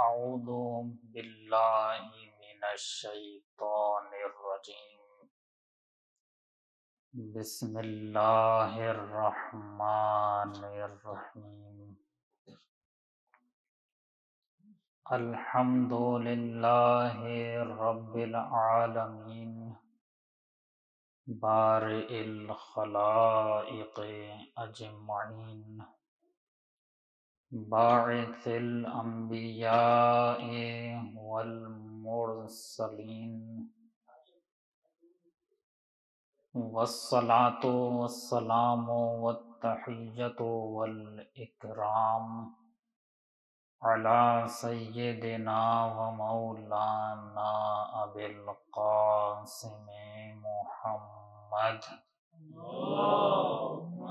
اعوذ باللہ من الشیطان الرجیم بسم اللہ الرحمن الرحیم الحمد للہ رب العالمین بارئ الخلائق اجمعین باعث الانبیاء والمرسلین والصلاة والسلام والتحیۃ والاکرام علی سیدنا و مولانا ابی القاسم محمد اللهم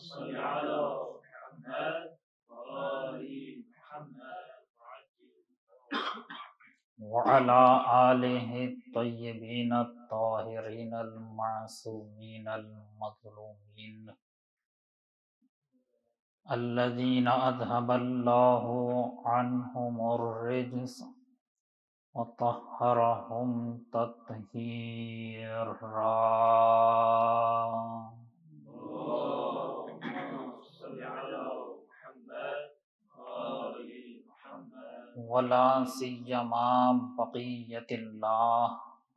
صل على محمد وآل محمد وعلى آلہ الطیبین الطاہرین المعصومین المظلومین الذین اذهب اللہ عنہم الرجس وطہرہم تطہیرا. اللهم صل على محمد وآل محمد ولا سیما بقیت اللہ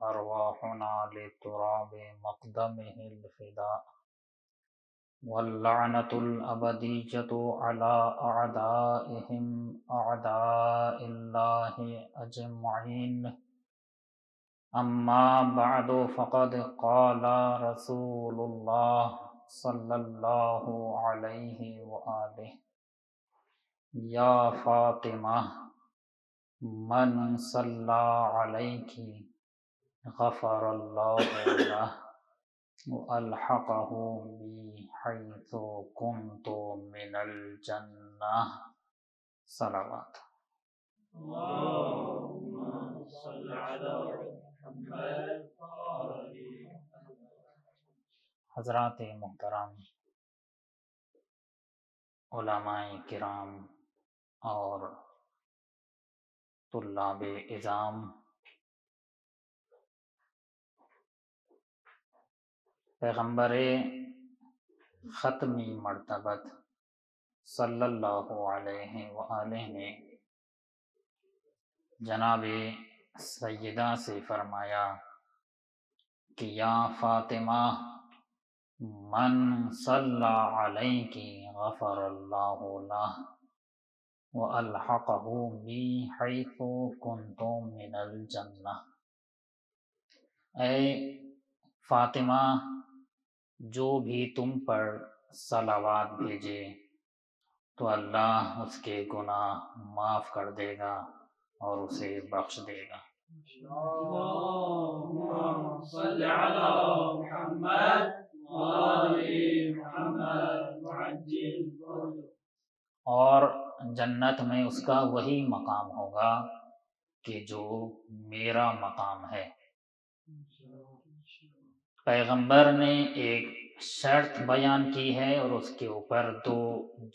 ارواحنا لتراب مقدمہ الفداء واللعنۃ الابدیۃ علی اعدائہم اعداء اللہ اجمعین. اما بعد فقد قال رسول اللہ صلی اللہ علیہ وآلہ یا فاطمہ من صلی علیک غفر اللہ لہ وَأَلْحَقَهُ بِي حَيْثُ كُنْتُ مِنَ الْجَنَّةِ. صلوات. اللهم صل على محمد وآل محمد. حضرات محترم، علماء کرام اور طلاب اعظام، پیغمبر ختمی مرتبت صلی اللہ علیہ وآلہ نے جناب سیدہ سے فرمایا کہ یا فاطمہ من صلی علیک غفر اللہ لہ وَأَلْحَقَهُ بِی حَیْثُ كُنْتُ مِنَ الْجَنَّةِ. اے فاطمہ، جو بھی تم پر صلوات بھیجے تو اللہ اس کے گناہ معاف کر دے گا اور اسے بخش دے گا. اللهم صل على محمد وآل محمد وعجل فرجه. اور جنت میں اس کا وہی مقام ہوگا کہ جو میرا مقام ہے. پیغمبر نے ایک شرط بیان کی ہے اور اس کے اوپر دو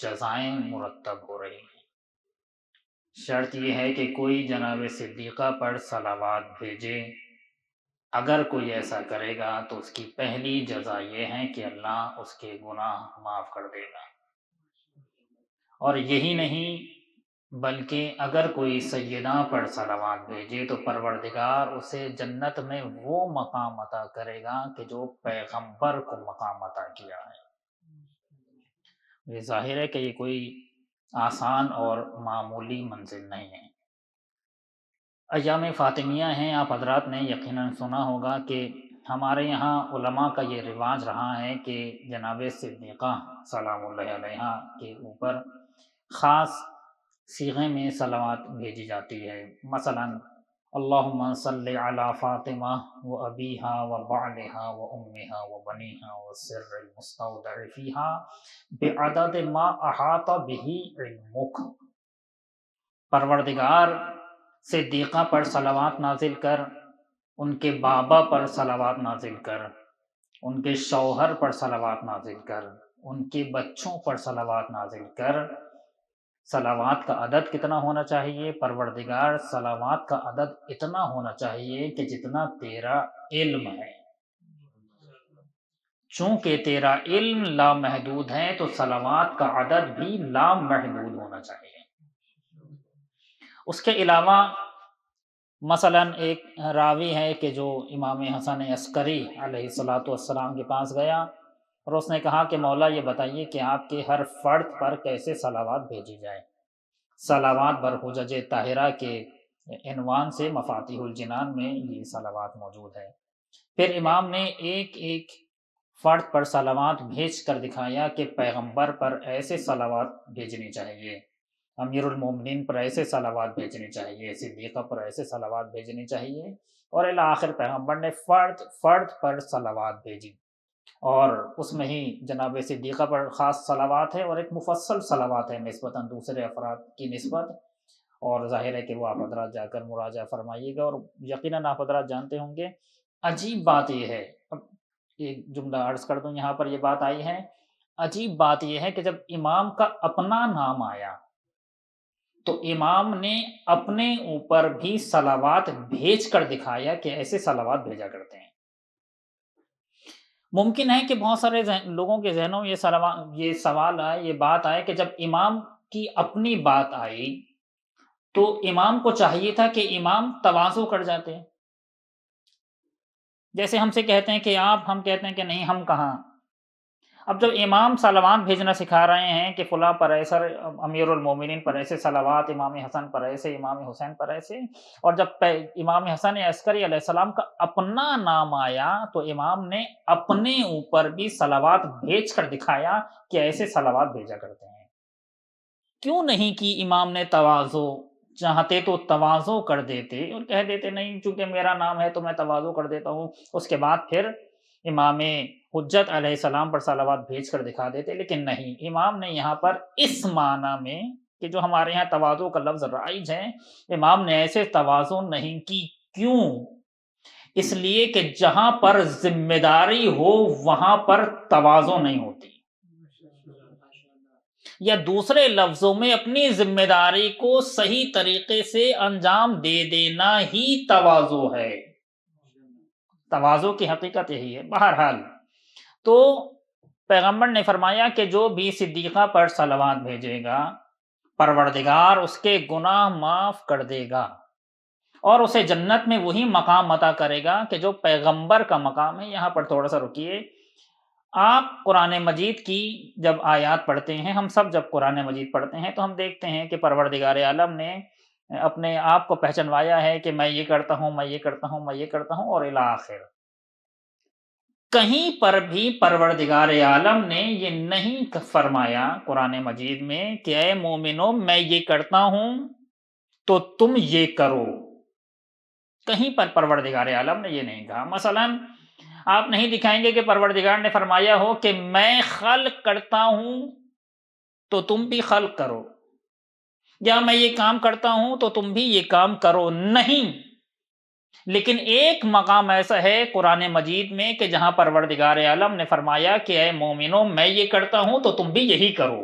جزائیں مرتب ہو رہی ہیں. شرط یہ ہے کہ کوئی جناب صدیقہ پر صلوات بھیجے. اگر کوئی ایسا کرے گا تو اس کی پہلی جزا یہ ہے کہ اللہ اس کے گناہ معاف کر دے گا. اور یہی نہیں بلکہ اگر کوئی سیدہ پر صلوات بھیجے تو پروردگار اسے جنت میں وہ مقام عطا کرے گا کہ جو پیغمبر کو مقام عطا کیا ہے. یہ ظاہر ہے کہ یہ کوئی آسان اور معمولی منزل نہیں ہے. ایام فاطمیہ ہیں، آپ حضرات نے یقیناً سنا ہوگا کہ ہمارے یہاں علماء کا یہ رواج رہا ہے کہ جناب صدیقہ سلام اللہ علیہا کے اوپر خاص صیغے میں صلوات بھیجی جاتی ہے. مثلا اللہم صلی علی فاطمہ و ابیہا و بعلہا و امہا و بنیہا و سر المستودع فیہا بعدد ما احاط بہ علمک. پروردگار صدیقہ پر صلوات نازل کر، ان کے بابا پر صلوات نازل کر، ان کے شوہر پر صلوات نازل کر، ان کے بچوں پر صلوات نازل کر، صلوات کا عدد کتنا ہونا چاہیے؟ پروردگار صلوات کا عدد اتنا ہونا چاہیے کہ جتنا تیرا علم ہے۔ چونکہ تیرا علم لامحدود ہے تو صلوات کا عدد بھی لامحدود ہونا چاہیے۔ اس کے علاوہ مثلا ایک راوی ہے کہ جو امام حسن عسکری علیہ السلام کے پاس گیا اور اس نے کہا کہ مولا یہ بتائیے کہ آپ کے ہر فرد پر کیسے صلوات بھیجی جائے۔ صلوات بر حجج طاہرہ کے عنوان سے مفاتیح الجنان میں یہ صلوات موجود ہے۔ پھر امام نے ایک ایک فرد پر صلوات بھیج کر دکھایا کہ پیغمبر پر ایسے صلوات بھیجنی چاہیے، امیر المومنین پر ایسے صلوات بھیجنی چاہیے، صدیقہ پر ایسے صلوات بھیجنی چاہیے، اور الی آخر پیغمبر نے فرد فرد پر صلوات بھیجی، اور اس میں ہی جناب صدیقہ پر خاص صلوات ہے اور ایک مفصل صلوات ہے نسبتاً دوسرے افراد کی نسبت، اور ظاہر ہے کہ وہ آپ حضرات جا کر مراجعہ فرمائیے گا، اور یقیناً آپ حضرات جانتے ہوں گے۔ عجیب بات یہ ہے، اب ایک جملہ عرض کر دوں، یہاں پر یہ بات آئی ہے، عجیب بات یہ ہے کہ جب امام کا اپنا نام آیا تو امام نے اپنے اوپر بھی صلوات بھیج کر دکھایا کہ ایسے صلوات بھیجا کرتے ہیں۔ ممکن ہے کہ بہت سارے لوگوں کے ذہنوں میں یہ سوال آئے، یہ بات آئے کہ جب امام کی اپنی بات آئی تو امام کو چاہیے تھا کہ امام تواضع کر جاتے ہیں، جیسے ہم سے کہتے ہیں کہ آپ، ہم کہتے ہیں کہ نہیں ہم کہاں۔ اب جب امام صلوات بھیجنا سکھا رہے ہیں کہ فلاں پر ایسا، امیر المومنین پر ایسے صلوات، امام حسن پر ایسے، امام حسین پر ایسے، اور جب امام حسن عسکری علیہ السلام کا اپنا نام آیا تو امام نے اپنے اوپر بھی صلوات بھیج کر دکھایا کہ ایسے صلوات بھیجا کرتے ہیں۔ کیوں نہیں کہ امام نے تواضع؟ چاہتے تو تواضع کر دیتے اور کہہ دیتے نہیں چونکہ میرا نام ہے تو میں تواضع کر دیتا ہوں، اس کے بعد پھر امام حجت علیہ السلام پر صلوات بھیج کر دکھا دیتے، لیکن نہیں، امام نے یہاں پر اس معنی میں کہ جو ہمارے یہاں تواضع کا لفظ رائج ہے، امام نے ایسے تواضع نہیں کی۔ کیوں؟ اس لیے کہ جہاں پر ذمہ داری ہو وہاں پر تواضع نہیں ہوتی، یا دوسرے لفظوں میں اپنی ذمہ داری کو صحیح طریقے سے انجام دے دینا ہی تواضع ہے۔ تواضع کی حقیقت یہی ہے۔ بہرحال تو پیغمبر نے فرمایا کہ جو بھی صدیقہ پر صلوات بھیجے گا پروردگار اس کے گناہ معاف کر دے گا اور اسے جنت میں وہی مقام عطا کرے گا کہ جو پیغمبر کا مقام ہے۔ یہاں پر تھوڑا سا رکیے، آپ قرآن مجید کی جب آیات پڑھتے ہیں، ہم سب جب قرآن مجید پڑھتے ہیں تو ہم دیکھتے ہیں کہ پروردگار عالم نے اپنے آپ کو پہچنوایا ہے کہ میں یہ کرتا ہوں، میں یہ کرتا ہوں، میں یہ کرتا ہوں، اور الی آخر کہیں پر بھی پروردگار عالم نے یہ نہیں فرمایا قرآن مجید میں کہ اے مومنو میں یہ کرتا ہوں تو تم یہ کرو۔ کہیں پر پروردگار عالم نے یہ نہیں کہا۔ مثلا آپ نہیں دکھائیں گے کہ پروردگار نے فرمایا ہو کہ میں خلق کرتا ہوں تو تم بھی خلق کرو، یا میں یہ کام کرتا ہوں تو تم بھی یہ کام کرو، نہیں۔ لیکن ایک مقام ایسا ہے قرآن مجید میں کہ جہاں پروردگار عالم نے فرمایا کہ اے مومنو میں یہ کرتا ہوں تو تم بھی یہی کرو۔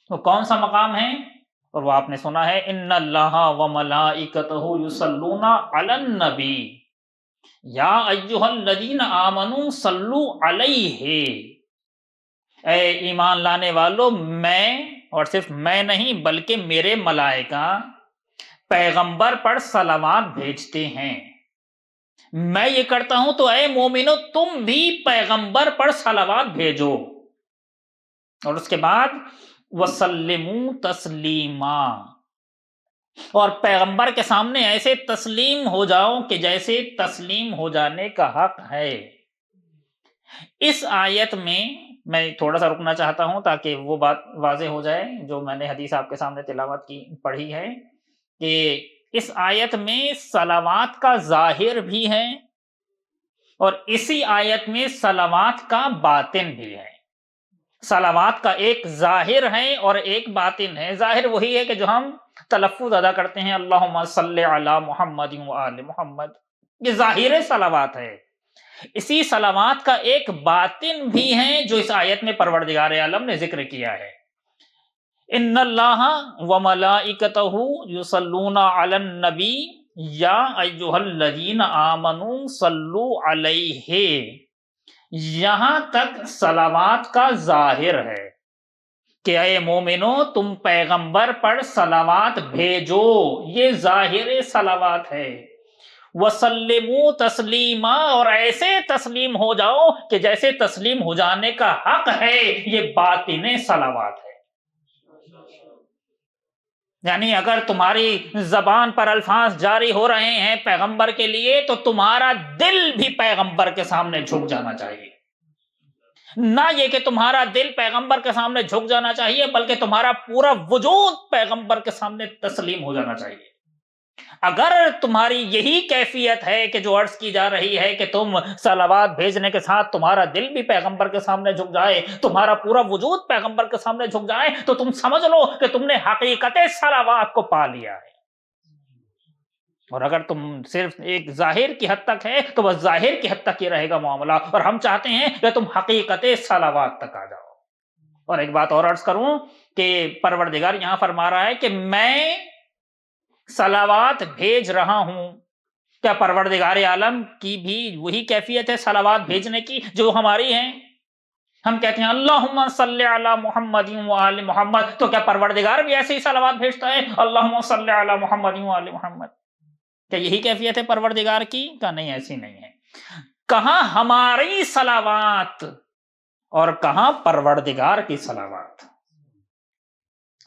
وہ کون سا مقام ہے؟ اور وہ آپ نے سنا ہے، ان اللہ وملائکتہ یصلون علی النبی یا ایھا الذین آمنوا صلوا علیہ۔ اے ایمان لانے والو، میں، اور صرف میں نہیں بلکہ میرے ملائکہ پیغمبر پر صلوات بھیجتے ہیں۔ میں یہ کرتا ہوں تو اے مومنو تم بھی پیغمبر پر صلوات بھیجو، اور اس کے بعد وسلموا تسلیما، اور پیغمبر کے سامنے ایسے تسلیم ہو جاؤ کہ جیسے تسلیم ہو جانے کا حق ہے۔ اس آیت میں تھوڑا سا رکنا چاہتا ہوں تاکہ وہ بات واضح ہو جائے جو میں نے حدیث آپ کے سامنے تلاوت کی پڑھی ہے، کہ اس آیت میں صلوات کا ظاہر بھی ہے اور اسی آیت میں صلوات کا باطن بھی ہے۔ صلوات کا ایک ظاہر ہے اور ایک باطن ہے۔ ظاہر وہی ہے کہ جو ہم تلفظ ادا کرتے ہیں، اللہم صلی علی محمد وآل محمد، یہ ظاہر صلوات ہے۔ اسی صلوات کا ایک باطن بھی ہے جو اس آیت میں پروردگار عالم نے ذکر کیا ہے۔ ان اللہ وملائکتہ یصلون علی النبی یا ایھا الذین آمنوا صلوا علیہ، یہاں تک صلوات کا ظاہر ہے کہ اے مومنو تم پیغمبر پر صلوات بھیجو، یہ ظاہر صلوات ہے۔ وسلموا تسلیما، اور ایسے تسلیم ہو جاؤ کہ جیسے تسلیم ہو جانے کا حق ہے، یہ باطن صلوات ہے۔ یعنی اگر تمہاری زبان پر الفاظ جاری ہو رہے ہیں پیغمبر کے لیے، تو تمہارا دل بھی پیغمبر کے سامنے جھک جانا چاہیے۔ نہ یہ کہ تمہارا دل پیغمبر کے سامنے جھک جانا چاہیے، بلکہ تمہارا پورا وجود پیغمبر کے سامنے تسلیم ہو جانا چاہیے۔ اگر تمہاری یہی کیفیت ہے کہ جو عرض کی جا رہی ہے کہ تم صلوات بھیجنے کے ساتھ تمہارا دل بھی پیغمبر کے سامنے جھک جائے، تمہارا پورا وجود پیغمبر کے سامنے جھک جائے، تو تم سمجھ لو کہ تم نے حقیقت صلوات کو پا لیا ہے۔ اور اگر تم صرف ایک ظاہر کی حد تک ہے تو بس ظاہر کی حد تک ہی رہے گا معاملہ، اور ہم چاہتے ہیں کہ تم حقیقت صلوات تک آ جاؤ۔ اور ایک بات اور عرض کروں کہ پروردگار یہاں فرما رہا ہے کہ میں صلوات بھیج رہا ہوں۔ کیا پروردگار عالم کی بھی وہی کیفیت ہے صلوات بھیجنے کی جو ہماری ہے؟ ہم کہتے ہیں اللہم صلی علی محمد وآل محمد، تو کیا پروردگار بھی ایسے ہی صلوات بھیجتا ہے؟ اللہم صلی علی محمد وآل محمد۔ کیا یہی کیفیت ہے پروردگار کی؟ کہ نہیں، ایسی نہیں ہے۔ کہاں ہماری صلوات اور کہاں پروردگار کی صلوات،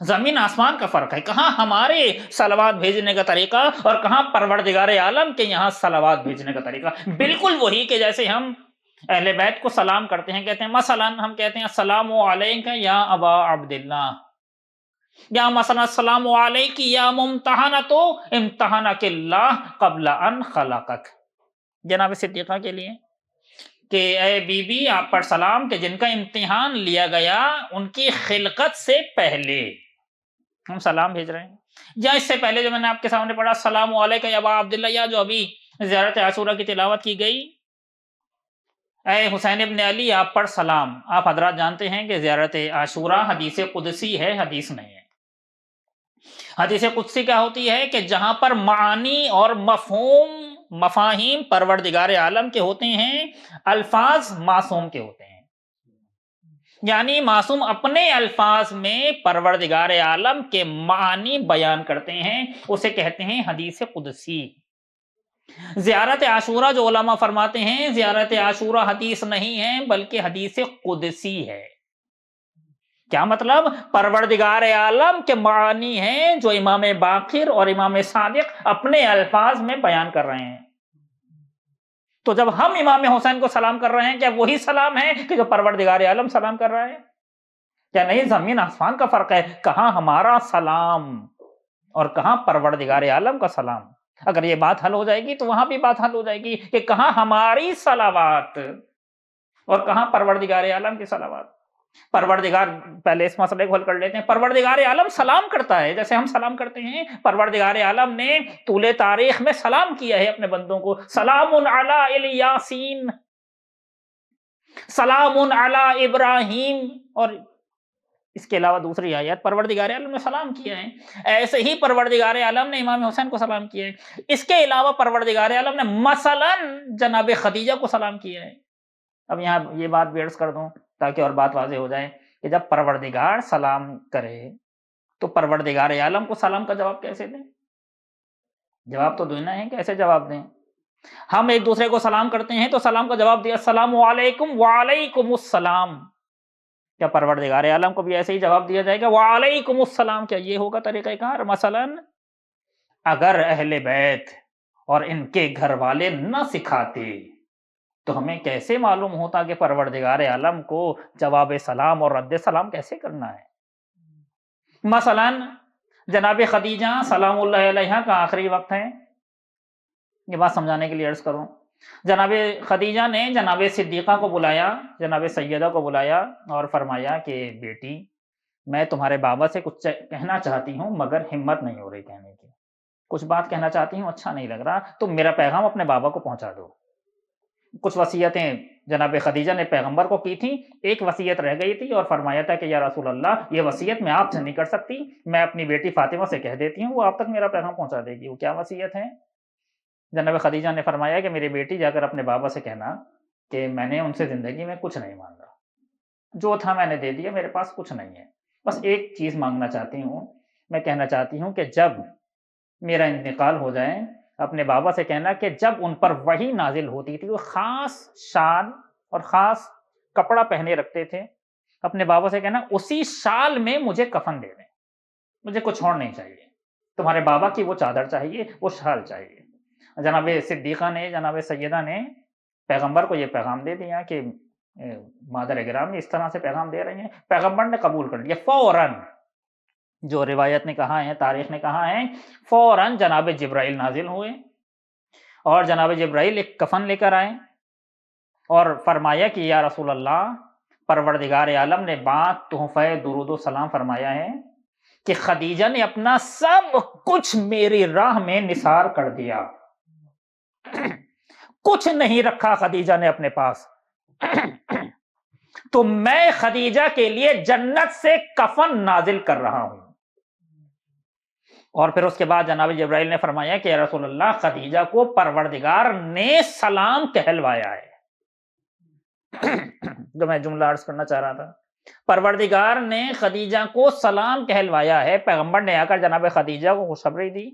زمین آسمان کا فرق ہے۔ کہاں ہمارے صلوات بھیجنے کا طریقہ اور کہاں پروردگار عالم کے یہاں صلوات بھیجنے کا طریقہ۔ بالکل وہی کہ جیسے ہم اہل بیت کو سلام کرتے ہیں، کہتے ہیں مثلا ہم کہتے ہیں السلام علیک یا ابا عبداللہ، یا مثلا السلام علیک یا ممتحنۃ امتحنک اللہ قبل ان خلقک، جناب صدیقہ کے لیے کہ اے بی بی آپ پر سلام کہ جن کا امتحان لیا گیا ان کی خلقت سے پہلے ہم سلام بھیج رہے ہیں۔ یا اس سے پہلے جو میں نے آپ کے سامنے پڑھا السلام علیک یا ابا عبداللہ، یا جو ابھی زیارت عاشورہ کی تلاوت کی گئی اے حسین ابن علی آپ پر سلام۔ آپ حضرات جانتے ہیں کہ زیارت عاشورہ حدیث قدسی ہے، حدیث نہیں ہے۔ حدیث قدسی کیا ہوتی ہے کہ جہاں پر معانی اور مفاہیم پروردگار عالم کے ہوتے ہیں، الفاظ معصوم کے ہوتے ہیں۔ یعنی معصوم اپنے الفاظ میں پروردگار عالم کے معانی بیان کرتے ہیں، اسے کہتے ہیں حدیث قدسی۔ زیارت عاشورہ جو علماء فرماتے ہیں زیارت عاشورہ حدیث نہیں ہے بلکہ حدیث قدسی ہے۔ کیا مطلب؟ پروردگار عالم کے معانی ہیں جو امام باقر اور امام صادق اپنے الفاظ میں بیان کر رہے ہیں۔ تو جب ہم امام حسین کو سلام کر رہے ہیں، کیا وہی سلام ہے کہ جو پروردگار عالم سلام کر رہا ہے؟ کیا نہیں؟ زمین آسمان کا فرق ہے۔ کہاں ہمارا سلام اور کہاں پروردگار عالم کا سلام۔ اگر یہ بات حل ہو جائے گی تو وہاں بھی بات حل ہو جائے گی کہ کہاں ہماری صلوات اور کہاں پروردگار عالم کی صلوات۔ پروردگار، پہلے اس مسئلے کو حل کر لیتے ہیں۔ پروردگار عالم سلام کرتا ہے جیسے ہم سلام کرتے ہیں۔ پروردگار عالم نے طول تاریخ میں سلام کیا ہے اپنے بندوں کو، سلام علی الیاسین، سلام علی ابراہیم، اور اس کے علاوہ دوسری آیات پروردگار عالم نے سلام کیا ہے۔ ایسے ہی پروردگار عالم نے امام حسین کو سلام کیا ہے۔ اس کے علاوہ پروردگار عالم نے مثلا جناب خدیجہ کو سلام کیا ہے۔ اب یہاں یہ بات بھی عرض کر دوں تاکہ اور بات واضح ہو جائے کہ جب پروردگار سلام کرے تو پروردگار عالم کو سلام کا جواب کیسے دیں؟ جواب تو دینا ہے، کیسے جواب دیں؟ ہم ایک دوسرے کو سلام کرتے ہیں تو سلام کا جواب دیا السلام علیکم وعلیکم السلام۔ کیا پروردگار عالم کو بھی ایسے ہی جواب دیا جائے گا وعلیکم السلام؟ کیا یہ ہوگا طریقہ کار؟ مثلا اگر اہل بیت اور ان کے گھر والے نہ سکھاتے تو ہمیں کیسے معلوم ہوتا کہ پروردگار عالم کو جواب سلام اور رد سلام کیسے کرنا ہے؟ مثلا جناب خدیجہ سلام اللہ علیہا کا آخری وقت ہے، یہ بات سمجھانے کے لیے عرض کروں۔ جناب خدیجہ نے جناب صدیقہ کو بلایا، جناب سیدہ کو بلایا اور فرمایا کہ بیٹی میں تمہارے بابا سے کچھ کہنا چاہتی ہوں مگر ہمت نہیں ہو رہی کہنے کی، کچھ بات کہنا چاہتی ہوں، اچھا نہیں لگ رہا، تم میرا پیغام اپنے بابا کو پہنچا دو۔ کچھ وصیتیں جناب خدیجہ نے پیغمبر کو کی تھیں، ایک وصیت رہ گئی تھی اور فرمایا تھا کہ یا رسول اللہ یہ وصیت میں آپ سے نہیں کر سکتی، میں اپنی بیٹی فاطمہ سے کہہ دیتی ہوں، وہ آپ تک میرا پیغام پہنچا دے گی۔ وہ کیا وصیت ہے؟ جناب خدیجہ نے فرمایا کہ میری بیٹی جا کر اپنے بابا سے کہنا کہ میں نے ان سے زندگی میں کچھ نہیں مانگا، جو تھا میں نے دے دیا، میرے پاس کچھ نہیں ہے، بس ایک چیز مانگنا چاہتی ہوں، میں کہنا چاہتی ہوں کہ جب میرا انتقال ہو جائے اپنے بابا سے کہنا کہ جب ان پر وحی نازل ہوتی تھی وہ خاص شال اور خاص کپڑا پہنے رکھتے تھے، اپنے بابا سے کہنا اسی شال میں مجھے کفن دے دیں، مجھے کچھ اور نہیں چاہیے، تمہارے بابا کی وہ چادر چاہیے، وہ شال چاہیے۔ جناب صدیقہ نے، جناب سیدہ نے پیغمبر کو یہ پیغام دے دیا کہ مادر گرامی اس طرح سے پیغام دے رہی ہیں، پیغمبر نے قبول کر لیا فوراً۔ جو روایت نے کہا ہے، تاریخ نے کہا ہے، فوراً جناب جبرائیل نازل ہوئے اور جناب جبرائیل ایک کفن لے کر آئے اور فرمایا کہ یا رسول اللہ، پروردگار عالم نے بات تحفہ درود و سلام فرمایا ہے کہ خدیجہ نے اپنا سب کچھ میری راہ میں نثار کر دیا، کچھ نہیں رکھا خدیجہ نے اپنے پاس، تو میں خدیجہ کے لیے جنت سے کفن نازل کر رہا ہوں۔ اور پھر اس کے بعد جناب جبرائیل نے فرمایا کہ یا رسول اللہ، خدیجہ کو پروردگار نے سلام کہلوایا ہے۔ جو میں جملہ عرض کرنا چاہ رہا تھا، پروردگار نے خدیجہ کو سلام کہلوایا ہے۔ پیغمبر نے آ کر جناب خدیجہ کو خوشخبری دی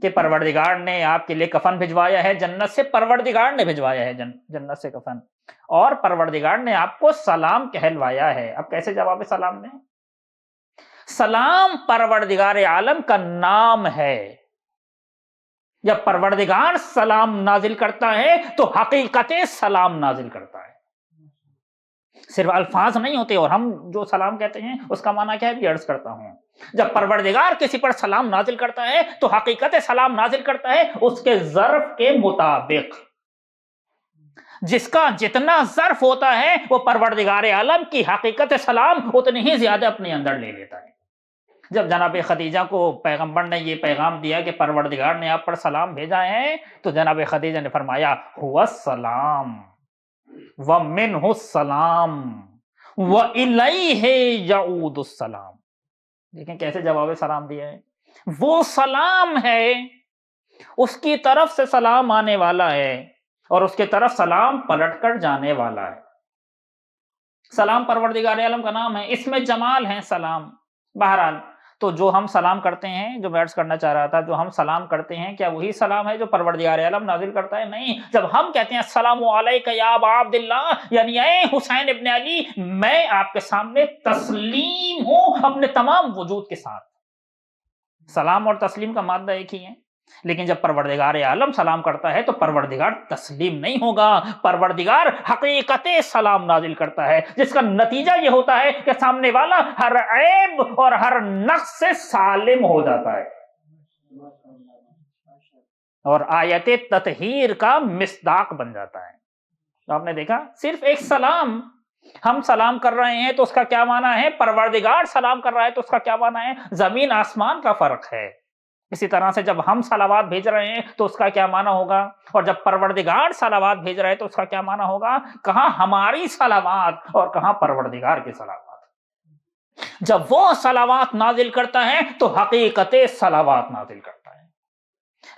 کہ پروردگار نے آپ کے لیے کفن بھجوایا ہے جنت سے، پروردگار نے بھجوایا ہے جنت سے کفن، اور پروردگار نے آپ کو سلام کہلوایا ہے۔ اب کیسے جواب سلام دیں؟ سلام پروردگار عالم کا نام ہے۔ جب پروردگار سلام نازل کرتا ہے تو حقیقت سلام نازل کرتا ہے، صرف الفاظ نہیں ہوتے۔ اور ہم جو سلام کہتے ہیں اس کا معنی کیا ہے بھی عرض کرتا ہوں۔ جب پروردگار کسی پر سلام نازل کرتا ہے تو حقیقت سلام نازل کرتا ہے اس کے ظرف کے مطابق، جس کا جتنا ظرف ہوتا ہے وہ پروردگار عالم کی حقیقت سلام اتنی ہی زیادہ اپنے اندر لے لیتا ہے۔ جب جناب خدیجہ کو پیغمبر نے یہ پیغام دیا کہ پروردگار نے آپ پر سلام بھیجا ہے تو جناب خدیجہ نے فرمایا هو السلام ومنہ السلام وإلیہ یعود السلام۔ دیکھیں کیسے جواب سلام دیا ہے، وہ سلام ہے، اس کی طرف سے سلام آنے والا ہے اور اس کی طرف سلام پلٹ کر جانے والا ہے۔ سلام پروردگار عالم کا نام ہے، اس میں جمال ہے سلام۔ بہرحال تو جو ہم سلام کرتے ہیں، جو میں عرض کرنا چاہ رہا تھا، جو ہم سلام کرتے ہیں کیا وہی سلام ہے جو پروردگار عالم نازل کرتا ہے؟ نہیں۔ جب ہم کہتے ہیں السلام علیک یا ابا عبداللہ، یعنی اے حسین ابن علی، میں آپ کے سامنے تسلیم ہوں اپنے تمام وجود کے ساتھ۔ سلام اور تسلیم کا مادہ ایک ہی ہے، لیکن جب پروردگار عالم سلام کرتا ہے تو پروردگار تسلیم نہیں ہوگا، پروردگار حقیقت سلام نازل کرتا ہے، جس کا نتیجہ یہ ہوتا ہے کہ سامنے والا ہر عیب اور ہر نقص سے سالم ہو جاتا ہے اور آیت تطہیر کا مصداق بن جاتا ہے۔ تو آپ نے دیکھا صرف ایک سلام، ہم سلام کر رہے ہیں تو اس کا کیا معنی ہے، پروردگار سلام کر رہا ہے تو اس کا کیا معنی ہے، زمین آسمان کا فرق ہے۔ اسی طرح سے جب ہم صلوات بھیج رہے ہیں تو اس کا کیا معنی ہوگا، اور جب پروردگار صلوات بھیج رہے ہیں تو اس کا کیا معنی ہوگا۔ کہاں ہماری صلوات اور کہاں پروردگار کی صلوات۔ جب وہ صلوات نازل کرتا ہے تو حقیقت صلوات نازل کرتا ہے،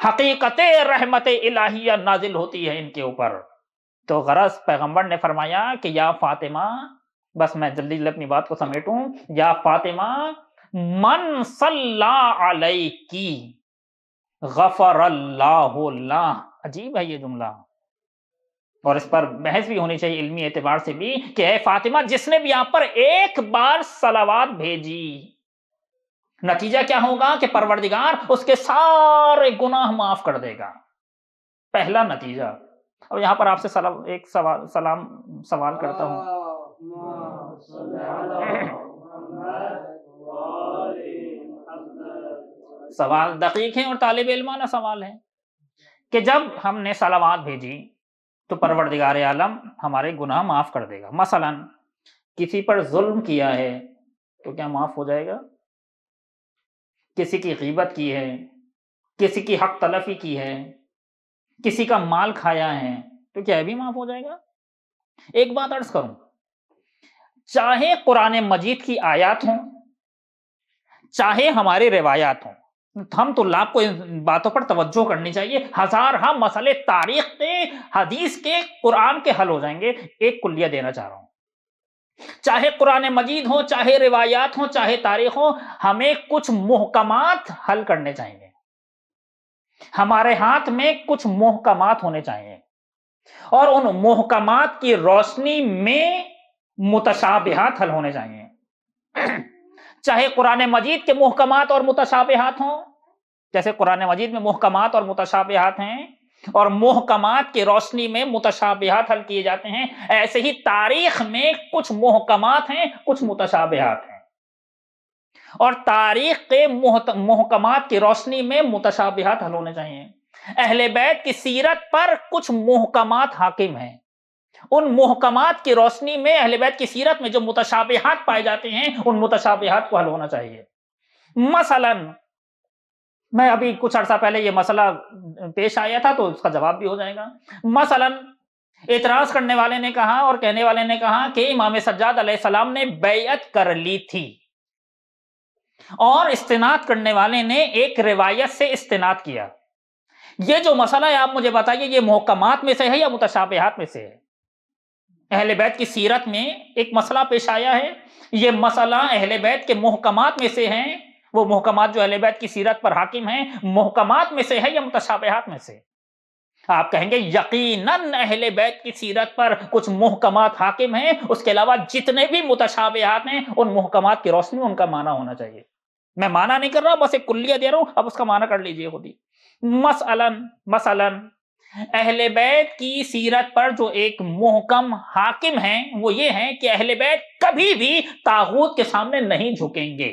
حقیقت رحمت الہیہ نازل ہوتی ہے ان کے اوپر۔ تو غرض پیغمبر نے فرمایا کہ یا فاطمہ، بس میں جلدی جلدی اپنی بات کو سمیٹوں، یا فاطمہ من صلی علیکی غفر اللہ لہ۔ عجیب ہے یہ جملہ، اور اس پر بحث بھی ہونی چاہیے علمی اعتبار سے بھی کہ اے فاطمہ، جس نے بھی آپ پر ایک بار صلوات بھیجی، نتیجہ کیا ہوگا کہ پروردگار اس کے سارے گناہ معاف کر دے گا، پہلا نتیجہ۔ اب یہاں پر آپ سے ایک سوال کرتا ہوں، سوال دقیق ہے اور طالب علمانہ سوال ہے کہ جب ہم نے صلوات بھیجی تو پروردگار عالم ہمارے گناہ معاف کر دے گا، مثلا کسی پر ظلم کیا ہے تو کیا معاف ہو جائے گا، کسی کی غیبت کی ہے، کسی کی حق تلفی کی ہے، کسی کا مال کھایا ہے تو کیا بھی معاف ہو جائے گا؟ ایک بات عرض کروں، چاہے قرآن مجید کی آیات ہوں چاہے ہماری روایات ہوں، ہم طلاب کو ان باتوں پر توجہ کرنی چاہیے. ہزارہ مسئلے تاریخ کے، حدیث کے، قرآن کے حل ہو جائیں گے. ایک کلیہ دینا چاہ رہا ہوں، چاہے قرآن مجید ہو، چاہے روایات ہوں، چاہے تاریخ ہو، ہمیں کچھ محکمات حل کرنے چاہیے. ہمارے ہاتھ میں کچھ محکمات ہونے چاہیے، اور ان محکمات کی روشنی میں متشابہات حل ہونے چاہیے. چاہے قرآن مجید کے محکمات اور متشابہات ہوں، جیسے قرآن مجید میں محکمات اور متشابہات ہیں اور محکمات کی روشنی میں متشابہات حل کیے جاتے ہیں، ایسے ہی تاریخ میں کچھ محکمات ہیں، کچھ متشابہات ہیں، اور تاریخ کے محکمات کی روشنی میں متشابہات حل ہونے چاہیے. اہل بیت کی سیرت پر کچھ محکمات حاکم ہیں، ان محکمات کی روشنی میں اہل بیت کی سیرت میں جو متشابہات پائے جاتے ہیں ان متشابہات کو حل ہونا چاہیے. مثلا میں ابھی کچھ عرصہ پہلے یہ مسئلہ پیش آیا تھا تو اس کا جواب بھی ہو جائے گا. مثلا اعتراض کرنے والے نے کہا اور کہنے والے نے کہا کہ امام سجاد علیہ السلام نے بیعت کر لی تھی، اور استناد کرنے والے نے ایک روایت سے استناد کیا. یہ جو مسئلہ ہے آپ مجھے بتائیے، یہ محکمات میں سے ہے یا متشابہات میں سے ہے؟ اہل بیت کی سیرت میں ایک مسئلہ پیش آیا ہے، یہ مسئلہ اہل بیت کے محکمات میں سے ہیں، وہ محکمات جو اہل بیت کی سیرت پر حاکم ہیں محکمات میں سے ہے یا متشابہات میں سے؟ آپ کہیں گے یقیناً اہل بیت کی سیرت پر کچھ محکمات حاکم ہیں، اس کے علاوہ جتنے بھی متشابہات ہیں ان محکمات کی روشنی میں ان کا معنی ہونا چاہیے. میں معنی نہیں کر رہا، بس ایک کلیہ دے رہا ہوں، اب اس کا معنی کر لیجئے خود ہی. مثلا اہل بیت کی سیرت پر جو ایک محکم حاکم ہیں وہ یہ ہے کہ اہل بیت کبھی بھی طاغوت کے سامنے نہیں جھکیں گے.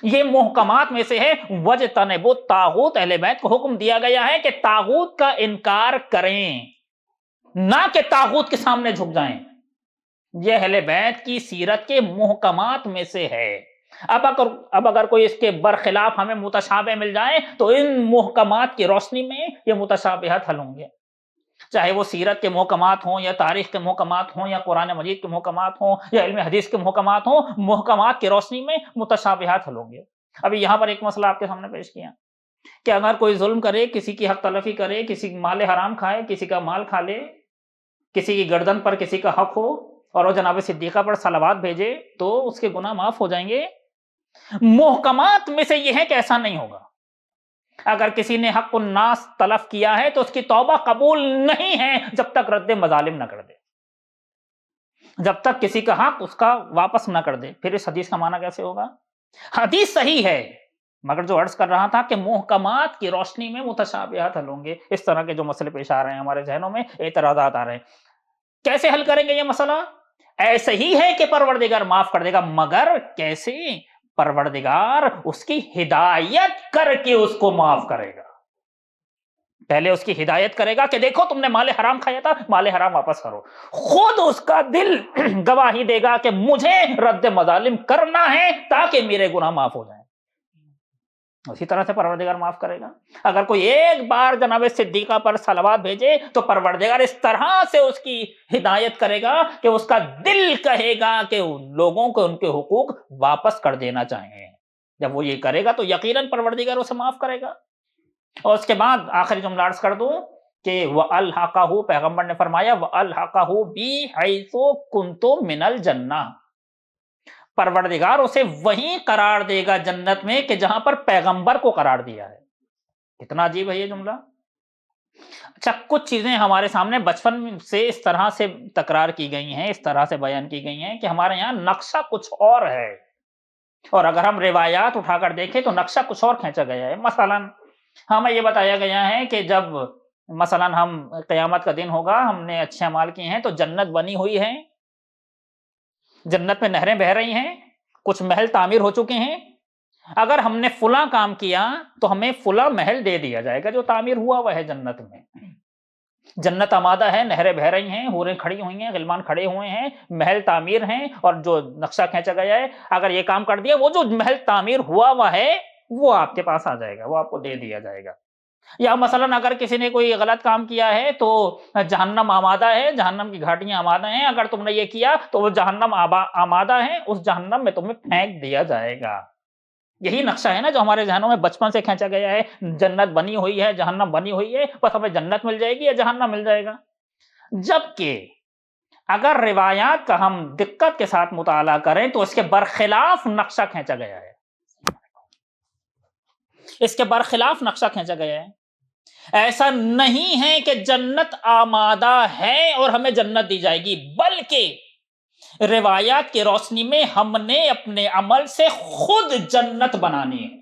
یہ محکمات میں سے ہے، وَاجْتَنِبُوا الطَّاغُوتَ. اہل بیت کو حکم دیا گیا ہے کہ طاغوت کا انکار کریں، نہ کہ طاغوت کے سامنے جھک جائیں. یہ اہل بیت کی سیرت کے محکمات میں سے ہے. اب اگر کوئی اس کے برخلاف ہمیں متشابہ مل جائے تو ان محکمات کی روشنی میں یہ متشابہات حل ہوں گے، چاہے وہ سیرت کے محکمات ہوں یا تاریخ کے محکمات ہوں یا قرآن مجید کے محکمات ہوں یا علم حدیث کے محکمات ہوں، محکمات کی روشنی میں متشابہات حل ہوں گے. ابھی یہاں پر ایک مسئلہ آپ کے سامنے پیش کیا کہ اگر کوئی ظلم کرے، کسی کی حق تلفی کرے، کسی مال حرام کھائے، کسی کا مال کھا لے، کسی کی گردن پر کسی کا حق ہو اور وہ جناب صدیقہ پر صلوات بھیجے تو اس کے گناہ معاف ہو جائیں گے. محکمات میں سے یہ ہے کہ ایسا نہیں ہوگا. اگر کسی نے حق الناس تلف کیا ہے تو اس کی توبہ قبول نہیں ہے جب تک رد مظالم نہ کر دے، جب تک کسی کا حق اس کا واپس نہ کر دے. پھر اس حدیث کا معنی کیسے ہوگا؟ حدیث صحیح ہے مگر جو عرض کر رہا تھا کہ محکمات کی روشنی میں متشابہات حل ہوں گے. اس طرح کے جو مسئلے پیش آ رہے ہیں ہمارے ذہنوں میں، اعتراضات آ رہے ہیں، کیسے حل کریں گے یہ مسئلہ؟ ایسے ہی ہے کہ پروردگار معاف کر دے گا، مگر کیسے؟ پروردگار اس کی ہدایت کر کے اس کو معاف کرے گا. پہلے اس کی ہدایت کرے گا کہ دیکھو تم نے مال حرام کھایا تھا، مال حرام واپس کرو. خود اس کا دل گواہی دے گا کہ مجھے رد مظالم کرنا ہے تاکہ میرے گناہ معاف ہو جائیں. اسی طرح سے پروردگار معاف کرے گا. اگر کوئی ایک بار جناب صدیقہ پر صلوات بھیجے تو پروردگار اس طرح سے اس کی ہدایت کرے گا کہ اس کا دل کہے گا کہ لوگوں کو ان کے حقوق واپس کر دینا چاہیے. جب وہ یہ کرے گا تو یقیناً پروردگار اسے معاف کرے گا. اور اس کے بعد آخری جملہ عرض کر دوں کہ وَأَلْحَقَهُ، پیغمبر نے فرمایا وَأَلْحَقَهُ بِي حَيْثُ كُنْتُ مِنَ الْجَنَّةِ، پروردگار اسے وہیں قرار دے گا جنت میں کہ جہاں پر پیغمبر کو قرار دیا ہے. کتنا عجیب ہے یہ جملہ. اچھا، کچھ چیزیں ہمارے سامنے بچپن سے اس طرح سے تکرار کی گئی ہیں، اس طرح سے بیان کی گئی ہیں کہ ہمارے یہاں نقشہ کچھ اور ہے، اور اگر ہم روایات اٹھا کر دیکھیں تو نقشہ کچھ اور کھینچا گیا ہے. مثلا ہمیں یہ بتایا گیا ہے کہ جب مثلا ہم قیامت کا دن ہوگا، ہم نے اچھے اعمال کیے ہیں تو جنت بنی ہوئی ہے، جنت میں نہریں بہہ رہی ہیں، کچھ محل تعمیر ہو چکے ہیں. اگر ہم نے فلاں کام کیا تو ہمیں فلاں محل دے دیا جائے گا جو تعمیر ہوا ہوا ہے جنت میں. جنت آمادہ ہے، نہریں بہہ رہی ہیں، حوریں کھڑی ہوئی ہیں، غلمان کھڑے ہوئے ہیں، محل تعمیر ہیں، اور جو نقشہ کھینچا گیا ہے اگر یہ کام کر دیا وہ جو محل تعمیر ہوا ہوا ہے وہ آپ کے پاس آ جائے گا، وہ آپ کو دے دیا جائے گا. یا مثلاً اگر کسی نے کوئی غلط کام کیا ہے تو جہنم آمادہ ہے، جہنم کی گھاٹیاں آمادہ ہیں، اگر تم نے یہ کیا تو وہ جہنم آمادہ ہے، اس جہنم میں تمہیں پھینک دیا جائے گا۔ یہی نقشہ ہے نا جو ہمارے ذہنوں میں بچپن سے کھینچا گیا ہے، جنت بنی ہوئی ہے، جہنم بنی ہوئی ہے، بس ہمیں جنت مل جائے گی یا جہنم مل جائے گا۔ جبکہ اگر روایات کا ہم دقت کے ساتھ مطالعہ کریں تو اس کے برخلاف نقشہ کھینچا گیا ہے، اس کے برخلاف نقشہ کھینچا گیا ہے۔ ایسا نہیں ہے کہ جنت آمادہ ہے اور ہمیں جنت دی جائے گی، بلکہ روایات کی روشنی میں ہم نے اپنے عمل سے خود جنت بنانی ہے۔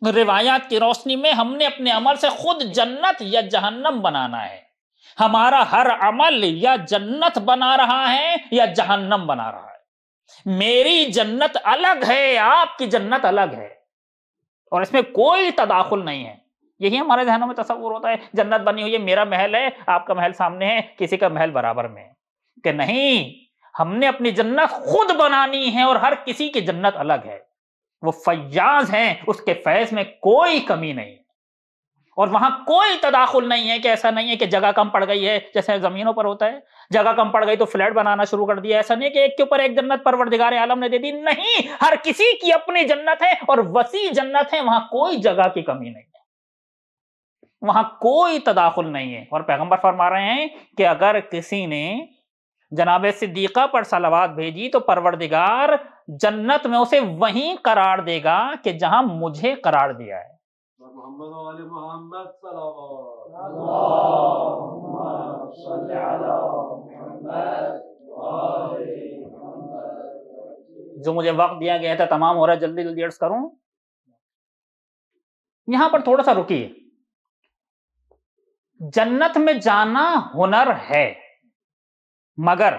روایات کی روشنی میں ہم نے اپنے عمل سے خود جنت یا جہنم بنانا ہے۔ ہمارا ہر عمل یا جنت بنا رہا ہے یا جہنم بنا رہا ہے۔ میری جنت الگ ہے، آپ کی جنت الگ ہے، اور اس میں کوئی تداخل نہیں ہے۔ یہی ہمارے ذہنوں میں تصور ہوتا ہے جنت بنی ہوئی ہے، میرا محل ہے، آپ کا محل سامنے ہے، کسی کا محل برابر میں ہے، کہ نہیں، ہم نے اپنی جنت خود بنانی ہے اور ہر کسی کی جنت الگ ہے۔ وہ فیاض ہیں، اس کے فیض میں کوئی کمی نہیں، اور وہاں کوئی تداخل نہیں ہے کہ ایسا نہیں ہے کہ جگہ کم پڑ گئی ہے، جیسے زمینوں پر ہوتا ہے، جگہ کم پڑ گئی تو فلیٹ بنانا شروع کر دیا۔ ایسا نہیں کہ ایک کے اوپر ایک جنت پروردگار عالم نے دے دی، نہیں، ہر کسی کی اپنی جنت ہے اور وسیع جنت ہے، وہاں کوئی جگہ کی کمی نہیں ہے، وہاں کوئی تداخل نہیں ہے۔ اور پیغمبر فرما رہے ہیں کہ اگر کسی نے جناب صدیقہ پر صلوات بھیجی تو پروردگار جنت میں اسے وہیں قرار دے گا کہ جہاں مجھے قرار دیا ہے۔ محمد و آل محمد صلوات اللہم صلی علی محمد و آل محمد۔ جو مجھے وقت دیا گیا تھا تمام ہو رہا ہے، جلدی جلدی عرض کروں۔ یہاں پر تھوڑا سا رکیے۔ جنت میں جانا ہنر ہے، مگر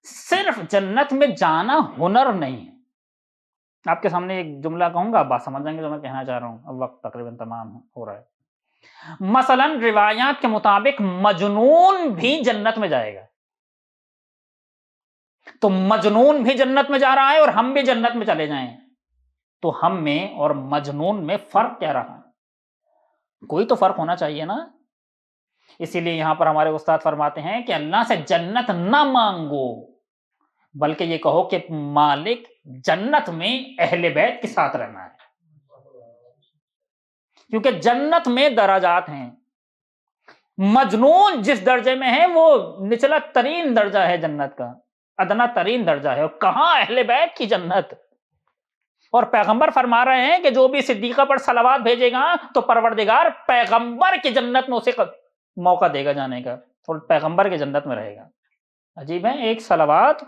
صرف جنت میں جانا ہنر نہیں ہے۔ آپ کے سامنے ایک جملہ کہوں گا، آپ بات سمجھ جائیں گے جو میں کہنا چاہ رہا ہوں، اب وقت تقریباً تمام ہو رہا ہے۔ مثلا روایات کے مطابق مجنون بھی جنت میں جائے گا، تو مجنون بھی جنت میں جا رہا ہے اور ہم بھی جنت میں چلے جائیں تو ہم میں اور مجنون میں فرق کیا رہا؟ کوئی تو فرق ہونا چاہیے نا۔ اسی لیے یہاں پر ہمارے استاد فرماتے ہیں کہ اللہ سے جنت نہ مانگو، بلکہ یہ کہو کہ مالک جنت میں اہل بیت کے ساتھ رہنا ہے، کیونکہ جنت میں درجات ہیں۔ مجنون جس درجے میں ہے وہ نچلا ترین درجہ ہے جنت کا، ادنا ترین درجہ ہے، اور کہاں اہل بیت کی جنت۔ اور پیغمبر فرما رہے ہیں کہ جو بھی صدیقہ پر صلوات بھیجے گا تو پروردگار پیغمبر کی جنت میں اسے موقع دے گا جانے کا، اور پیغمبر کی جنت میں رہے گا۔ عجیب ہے، ایک صلوات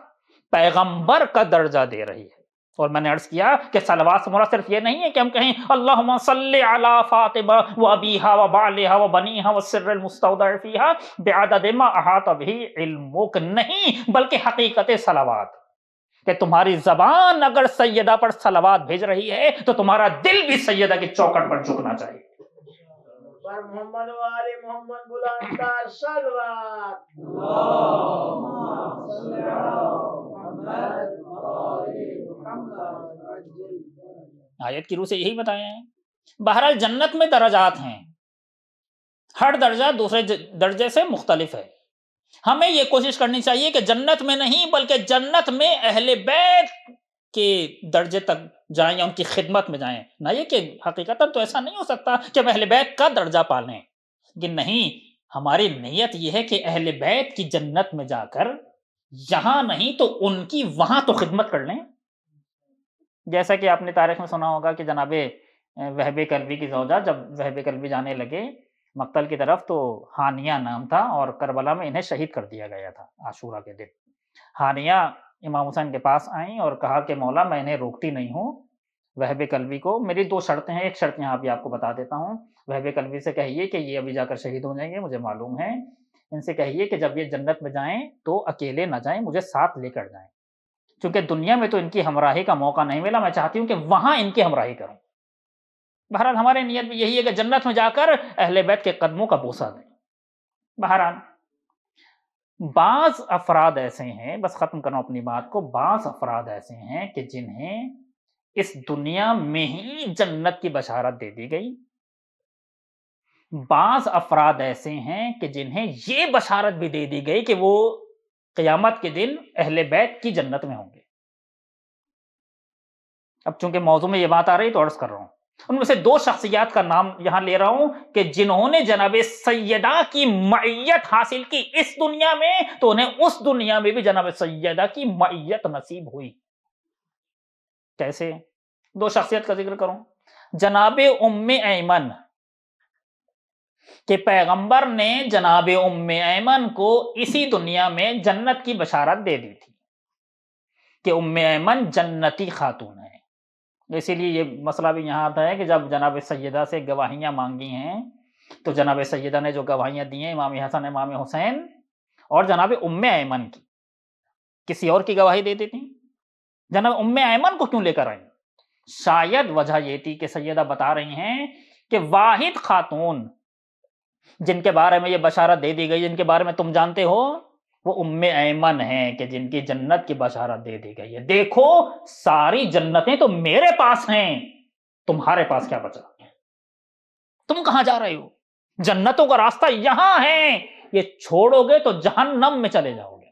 پیغمبر کا درجہ دے رہی ہے۔ اور میں نے عرض کیا کہ صلوات سے مراد صرف یہ نہیں ہے کہ ہم کہیں اللہم صلی علی فاطمہ و ابیہا و بعلہا و بنیہا والسر المستودع فیہا بعدد ما احاط بہ علمک، نہیں، بلکہ حقیقت صلوات کہ تمہاری زبان اگر سیدہ پر صلوات بھیج رہی ہے تو تمہارا دل بھی سیدہ کی چوکھٹ پر جھکنا چاہیے۔ پر محمد و آل محمد بلندتر صلوات اللہم صلی علی محمد و آل محمد۔ آیت کی روح سے یہی بتایا ہے۔ بہرحال جنت میں درجات ہیں، ہر درجہ دوسرے درجے سے مختلف ہے۔ ہمیں یہ کوشش کرنی چاہیے کہ جنت میں نہیں بلکہ جنت میں اہل بیت کے درجے تک جائیں یا ان کی خدمت میں جائیں، نہ یہ کہ حقیقتاً تو ایسا نہیں ہو سکتا کہ ہم اہل بیت کا درجہ پالیں، کہ نہیں، ہماری نیت یہ ہے کہ اہل بیت کی جنت میں جا کر یہاں نہیں تو ان کی وہاں تو خدمت کر لیں۔ جیسا کہ آپ نے تاریخ میں سنا ہوگا کہ جناب وہب کلبی کی زوجہ جب وہب کلبی جانے لگے مقتل کی طرف تو ہانیہ نام تھا، اور کربلا میں انہیں شہید کر دیا گیا تھا عاشورہ کے دن۔ ہانیہ امام حسین کے پاس آئیں اور کہا کہ مولا میں انہیں روکتی نہیں ہوں، وہب کلبی کو میری دو شرطیں ہیں، ایک شرط یہاں بھی آپ کو بتا دیتا ہوں، وہب کلبی سے کہیے کہ یہ ابھی جا کر شہید ہو جائیں گے، مجھے معلوم ہے، ان سے کہیے کہ جب یہ جنت میں جائیں تو اکیلے نہ جائیں، مجھے ساتھ لے کر جائیں، کیونکہ دنیا میں تو ان کی ہمراہی کا موقع نہیں ملا، میں چاہتی ہوں کہ وہاں ان کی ہمراہی کروں۔ بہرحال ہمارے نیت بھی یہی ہے کہ جنت میں جا کر اہل بیت کے قدموں کا بوسہ دیں۔ بہرحال بعض افراد ایسے ہیں، بس ختم کروں اپنی بات کو، بعض افراد ایسے ہیں کہ جنہیں اس دنیا میں ہی جنت کی بشارت دے دی گئی. بعض افراد ایسے ہیں کہ جنہیں یہ بشارت بھی دے دی گئی کہ وہ قیامت کے دن اہل بیت کی جنت میں ہوں گے. اب چونکہ موضوع میں یہ بات آ رہی تو عرض کر رہا ہوں. ان میں سے 2 شخصیات کا نام یہاں لے رہا ہوں کہ جنہوں نے جناب سیدہ کی معیت حاصل کی اس دنیا میں تو انہیں اس دنیا میں بھی جناب سیدہ کی معیت نصیب ہوئی. کیسے؟ 2 شخصیت کا ذکر کروں. جناب ام ایمن کہ پیغمبر نے جناب ام ایمن کو اسی دنیا میں جنت کی بشارت دے دی تھی کہ ام ایمن جنتی خاتون ہے. اسی لیے یہ مسئلہ بھی یہاں آتا ہے کہ جب جناب سیدہ سے گواہیاں مانگی ہیں تو جناب سیدہ نے جو گواہیاں دی ہیں امام حسن امام حسین اور جناب ام ایمن کی، کسی اور کی گواہی دے دیتی. جناب ام ایمن کو کیوں لے کر آئی؟ شاید وجہ یہ تھی کہ سیدہ بتا رہی ہیں کہ واحد خاتون جن کے بارے میں یہ بشارت دے دی گئی، جن کے بارے میں تم جانتے ہو، وہ ام ایمن ہیں کہ جن کی جنت کی بشارت دے دی گئی ہے. دیکھو ساری جنتیں تو میرے پاس ہیں، تمہارے پاس کیا بچا؟ تم کہاں جا رہے ہو؟ جنتوں کا راستہ یہاں ہے، یہ چھوڑو گے تو جہنم میں چلے جاؤ گے.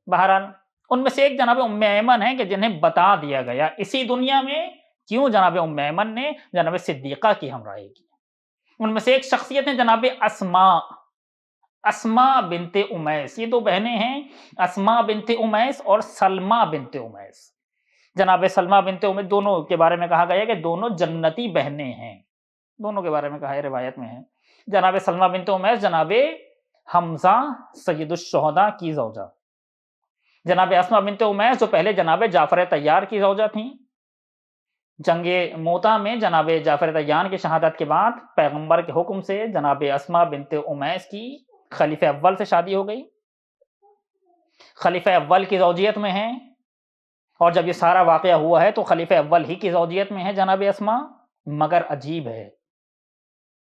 بہرحال ان میں سے ایک جناب ام ایمن ہے کہ جنہیں بتا دیا گیا اسی دنیا میں. کیوں؟ جناب ام ایمن نے جناب صدیقہ کی ہمراہی کی. ان میں سے ایک شخصیت ہے جناب اسماء بنت امیس. یہ 2 بہنیں ہیں، اسماء بنت امیس اور سلمہ بنت امیس. جناب سلمہ بنت امیس دونوں کے بارے میں کہا گیا کہ دونوں جنتی بہنیں ہیں. دونوں کے بارے میں کہا ہے، روایت میں ہے. جناب سلمہ بنت امیس جناب حمزہ سید الشہداء کی زوجہ. جناب اسماء بنت امیس جو پہلے جناب جعفر طیار کی زوجہ تھیں. جنگ موتا میں جناب جعفر طیار کی شہادت کے بعد پیغمبر کے حکم سے جناب اسماء بنت امیس کی خلیفہ اول سے شادی ہو گئی. خلیفہ اول کی زوجیت میں ہیں، اور جب یہ سارا واقعہ ہوا ہے تو خلیفہ اول ہی کی زوجیت میں ہے جناب اسماء. مگر عجیب ہے،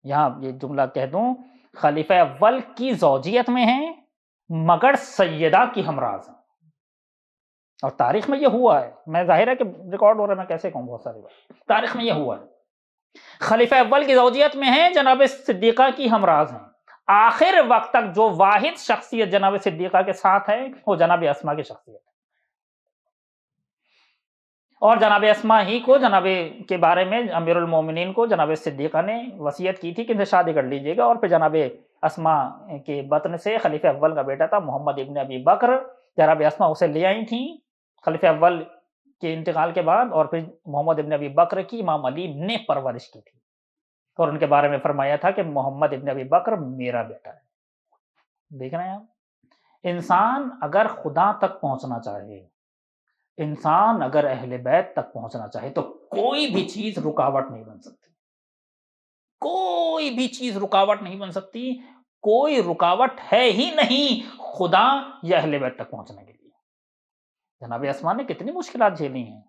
یہاں یہ جملہ کہہ دوں، خلیفہ اول کی زوجیت میں ہیں مگر سیدہ کی ہمراز ہیں. اور تاریخ میں یہ ہوا ہے. میں ظاہر ہے کہ ریکارڈ ہو رہا ہے، میں کیسے کہوں، بہت ساری بات تاریخ میں یہ ہوا ہے. خلیفہ اول کی زوجیت میں ہیں، جناب صدیقہ کی ہمراز ہیں. آخر وقت تک جو واحد شخصیت جناب صدیقہ کے ساتھ ہے وہ جناب اسماء کی شخصیت ہے. اور جناب اسماء ہی کو جناب کے بارے میں امیر المومنین کو جناب صدیقہ نے وصیت کی تھی کہ ان سے شادی کر لیجئے گا. اور پھر جناب اسماء کے بطن سے خلیفہ اول کا بیٹا تھا محمد ابن ابی بکر، جناب اسماء اسے لے آئی تھیں خلیفہ اول کے انتقال کے بعد، اور پھر محمد ابن ابی بکر کی امام علی نے پرورش کی تھی اور ان کے بارے میں فرمایا تھا کہ محمد ابن ابی بکر میرا بیٹا ہے. دیکھ رہے ہیں آپ، انسان اگر خدا تک پہنچنا چاہے، انسان اگر اہل بیت تک پہنچنا چاہے تو کوئی بھی چیز رکاوٹ نہیں بن سکتی. کوئی بھی چیز رکاوٹ نہیں بن سکتی. کوئی رکاوٹ ہے ہی نہیں خدا یا اہل بیت تک پہنچنے کے لیے. جناب اسماء نے کتنی مشکلات جھیلی ہیں.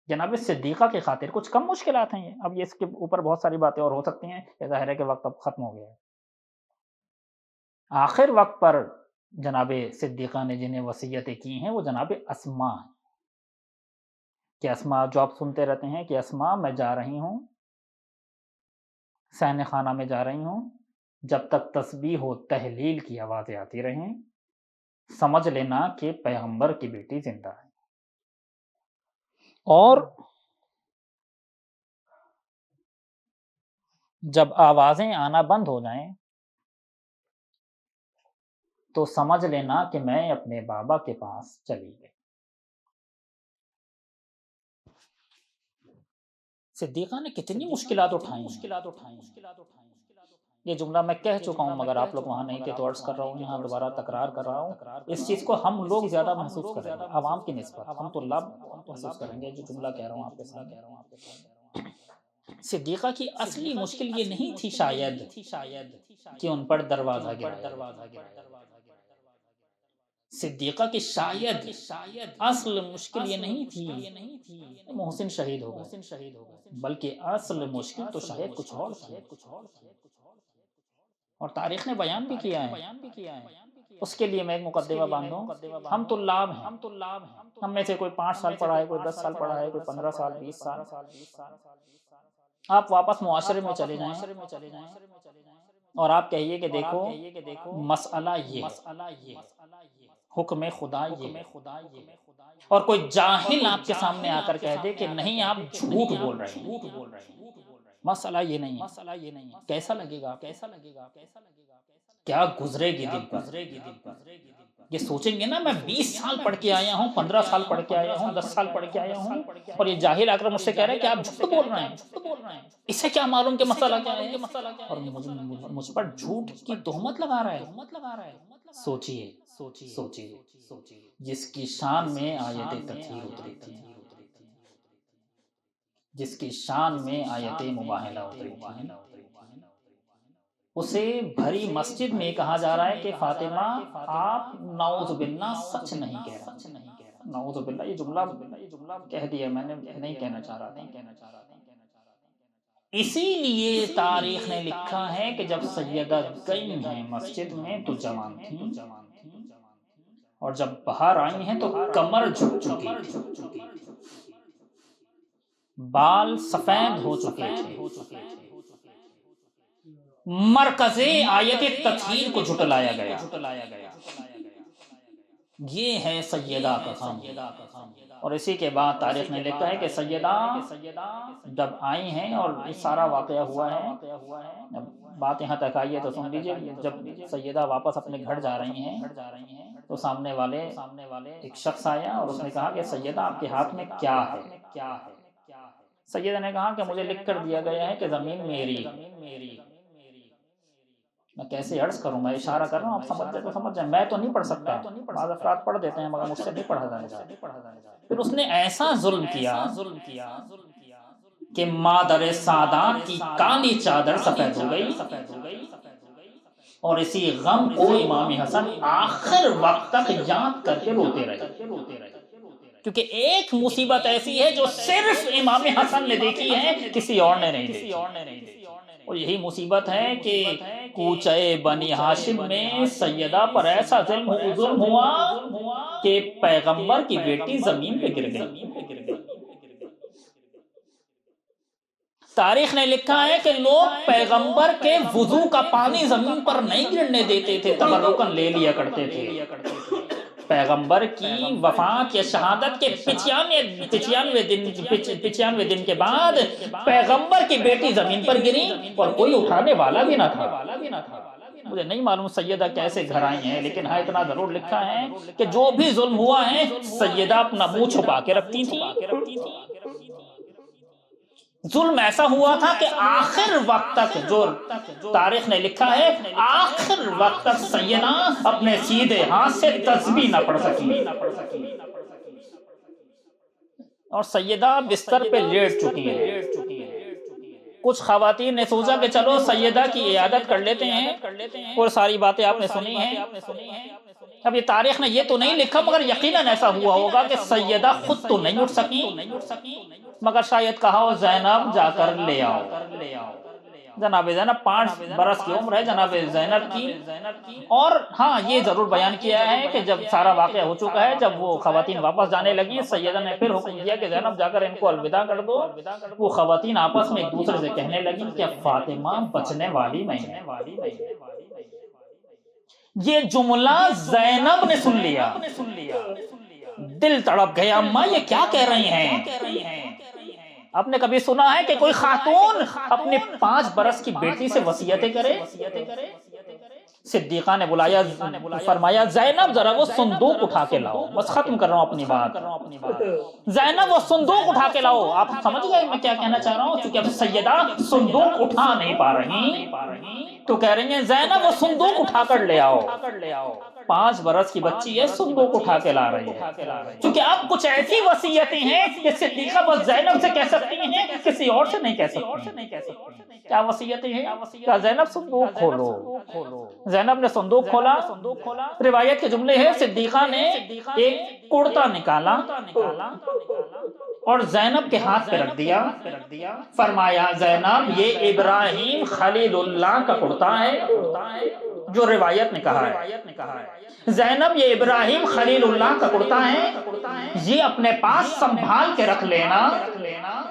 جناب صدیقہ کی خاطر کچھ کم مشکلات ہیں یہ. اب یہ اس کے اوپر بہت ساری باتیں اور ہو سکتی ہیں، یہ ظاہر ہے کہ وقت اب ختم ہو گیا ہے. آخر وقت پر جناب صدیقہ نے جنہیں وصیتیں کی ہیں وہ جناب اسماء ہیں. کہ اسماء جو آپ سنتے رہتے ہیں کہ اسماء میں جا رہی ہوں، صحن خانہ میں جا رہی ہوں، جب تک تسبیح و تہلیل کی آوازیں آتی رہیں سمجھ لینا کہ پیغمبر کی بیٹی زندہ ہے. اور جب آوازیں آنا بند ہو جائیں تو سمجھ لینا کہ میں اپنے بابا کے پاس چلی گئی. صدیقہ نے کتنی مشکلات اٹھائیں. یہ جملہ میں کہہ چکا ہوں مگر آپ لوگ وہاں نہیں تھے تو عرض کر رہا ہوں، یہاں دوبارہ تکرار کر رہا ہوں. اس چیز کو ہم لوگ زیادہ محسوس کریں گے عوام کی نسبت. ہم تو محسوس کریں گے جو جملہ کہہ رہا ہوں آپ کے سامنے. صدیقہ کی اصلی مشکل یہ نہیں تھی شاید کہ ان پر دروازہ گرایا. صدیقہ کی شاید اصل مشکل یہ نہیں تھی محسن شہید ہو گئے، بلکہ اصل مشکل تو شاید کچھ اور تھی. اور تاریخ نے بیان بھی کیا ہے اس کے لیے میں ایک مقدمہ باندھوں. ہم طلاب ہیں، ہم میں سے کوئی 5 سال پڑھا ہے، کوئی 10 سال پڑھا ہے، کوئی 15 سال، 20 سال. آپ واپس معاشرے میں چلے جائیں اور آپ کہیے کہ دیکھو مسئلہ یہ ہے، حکم خدا یہ ہے، اور کوئی جاہل آپ کے سامنے آ کر کہہ دے کہ نہیں آپ جھوٹ بول رہے ہیں، مسئلہ یہ نہیں ہے، کیسا لگے گا؟ کیا گزرے گی دل پر؟ یہ سوچیں گے نا میں 20 سال پڑھ کے آیا ہوں، 15 سال پڑھ کے آیا ہوں، 10 سال پڑھ کے آیا ہوں، اور یہ جاہل آ کر مجھ سے کہہ رہے ہیں کہ آپ جھوٹ بول رہے ہیں، اسے کیا معلوم کہ مسئلہ کیا ہے، اور مجھ پر جھوٹ کی تہمت لگا رہا ہے. سوچیے جس کی شان میں آیت تطہیر اتری تھی، جس کی شان میں آیت مباہلہ اتری تھی، اسے بھری مسجد میں کہا جا رہا ہے کہ فاطمہ آپ نعوذ باللہ سچ نہیں کہہ رہا. نعوذ باللہ یہ جملہ کہہ دیا، میں نے نہیں کہنا چاہ رہا تھا. اسی لیے تاریخ نے لکھا ہے کہ جب سیدہ گئی ہیں مسجد میں تو جوان تھیں، اور جب باہر آئی ہیں تو کمر جھک چکی تھی، بال سفید ہو چکے تھے، مرکز آیت تطہیر کو جھٹلایا گیا. یہ ہے سیدہ کا کام. اور اسی کے بعد تاریخ نے لکھا ہے کہ سیدہ جب آئی ہیں اور یہ سارا واقعہ ہوا ہے، بات یہاں تک آئی ہے تو سن لیجئے. جب سیدہ واپس اپنے گھر جا رہی ہیں تو سامنے والے ایک شخص آیا اور اس نے کہا کہ سیدہ آپ کے ہاتھ میں کیا ہے؟ سیدہ نے کہا کہ مجھے لکھ کر دیا گیا ہے کہ زمین میری. میں کیسے عرض کروں، میں اشارہ کر رہا ہوں، آپ سمجھ جائے تو سمجھ جائیں. میں تو نہیں پڑھ سکتا، بعض افراد پڑھ دیتے ہیں مگر مجھ سے نہیں پڑھا جائے گا. پھر اس نے ایسا ظلم کیا کہ مادر سادات کی کالی چادر سفید ہو گئی، اور اسی غم کو امام حسن آخر وقت تک یاد کر کے روتے رہے. کیونکہ ایک مصیبت ایسی ہے جو صرف امام حسن نے دیکھی ہے، کسی اور نے نہیں دیکھی. اور یہی مصیبت ہے کہ کوچہ بنی ہاشم میں سیدہ پر ایسا ظلم ہوا کہ پیغمبر کی بیٹی زمین پہ گر گئی. تاریخ نے لکھا ہے کہ لوگ پیغمبر کے وضو کا پانی زمین پر نہیں گرنے دیتے تھے، تبرکن لے لیا کرتے تھے. پیغمبر کی وفات یا شہادت کے 95 دن کے بعد پیغمبر کی بیٹی زمین پر گری اور کوئی اٹھانے والا بھی نہ تھا. مجھے نہیں معلوم سیدہ کیسے گھر آئی ہیں، لیکن ہاں اتنا ضرور لکھا ہے کہ جو بھی ظلم ہوا ہے سیدہ اپنا منہ چھپا کے رکھتی تھی. ظلم ایسا ہوا تھا کہ آخر وقت تک، جو تاریخ نے لکھا ہے، آخر وقت تک سیدہ اپنے سیدھے ہاتھ سے تسبیح نہ پڑھ سکی، اور سیدہ بستر پہ لیٹ چکی ہے. کچھ خواتین نے سوچا کہ چلو سیدہ کی عیادت کر لیتے ہیں، اور ساری باتیں آپ نے سنی ہیں. اب یہ تاریخ نے یہ تو نہیں لکھا مگر یقیناً ایسا ہوا ہوگا کہ سیدہ خود تو نہیں اٹھ سکی، مگر شاید کہا ہو زینب جا کر لے آؤ. جناب زینب 5 برس کی عمر ہے جناب زینب کی. اور ہاں یہ ضرور بیان کیا ہے کہ جب سارا واقعہ ہو چکا ہے، جب وہ خواتین واپس جانے لگی، سیدہ نے پھر حکم دیا کہ زینب جا کر ان کو الوداع کر دو. وہ خواتین آپس میں ایک دوسرے سے کہنے لگی کہ فاطمہ بچنے والی نہیں ہے. یہ جملہ زینب نے سن لیا، دل تڑپ گیا، اماں یہ کیا کہہ رہی ہیں؟ آپ نے کبھی سنا ہے کہ کوئی خاتون اپنے 5 برس کی بیٹی سے وصیتیں کرے؟ صدیقہ نے بلایا، فرمایا زینب ذرا وہ صندوق اٹھا کے لاؤ. بس ختم کر رہا ہوں اپنی بات. زینب وہ صندوق اٹھا کے لاؤ. آپ سمجھ گئے میں کیا کہنا چاہ رہا ہوں؟ چونکہ اب سیدہ صندوق اٹھا نہیں پا رہی تو کہہ رہی ہیں زینب وہ صندوق اٹھا کر لے آؤ. 5 برس کی بچی ہے، صندوق اٹھا کے لا رہی ہے. کیونکہ اب کچھ ایسی وصیتیں ہیں کہ صدیقہ بس زینب سے کہہ سکتی ہیں، کسی اور سے نہیں کہہ سکتی. کیا وصیتیں ہیں؟ کیا زینب صندوق کھولو. زینب نے صندوق کھولا. روایت کے جملے ہیں صدیقہ نے ایک کرتا نکالا اور زینب کے ہاتھ پہ رکھ دیا. فرمایا زینب یہ ابراہیم خلیل اللہ کا کرتا ہے، جو روایت نے کہا ہے زینب یہ ابراہیم خلیل اللہ کا کرتا ہے، یہ اپنے پاس سنبھال کے رکھ لینا،